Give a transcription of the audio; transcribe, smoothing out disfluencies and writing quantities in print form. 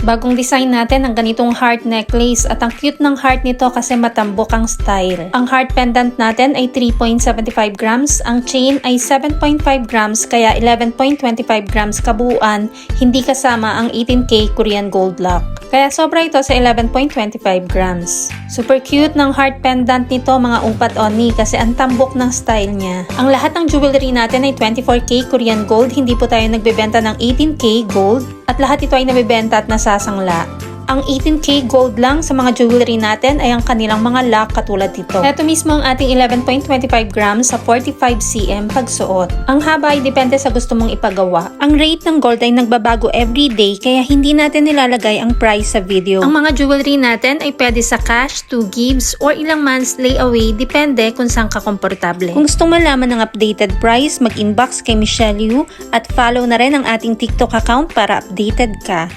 Bagong design natin ang ganitong heart necklace at ang cute ng heart nito kasi matambok ang style. Ang heart pendant natin ay 3.75 grams, ang chain ay 7.5 grams kaya 11.25 grams kabuuan, hindi kasama ang 18K Korean gold lock. Kaya sobra ito sa 11.25 grams. Super cute ng heart pendant nito mga umpat oni kasi ang tambok ng style niya. Ang lahat ng jewelry natin ay 24K Korean gold, hindi po tayo nagbebenta ng 18K gold at lahat ito ay nabebenta at nasasangla. Ang 18K gold lang sa mga jewelry natin ay ang kanilang mga lock katulad nito. Ito mismo ang ating 11.25 grams sa 45 cm pagsuot. Ang haba ay depende sa gusto mong ipagawa. Ang rate ng gold ay nagbabago everyday kaya hindi natin nilalagay ang price sa video. Ang mga jewelry natin ay pwede sa cash, 2 gives, or ilang months layaway depende kung saan ka komportable. Kung gustong malaman ng updated price, mag-inbox kay Michelle Yu at follow na rin ang ating TikTok account para updated ka.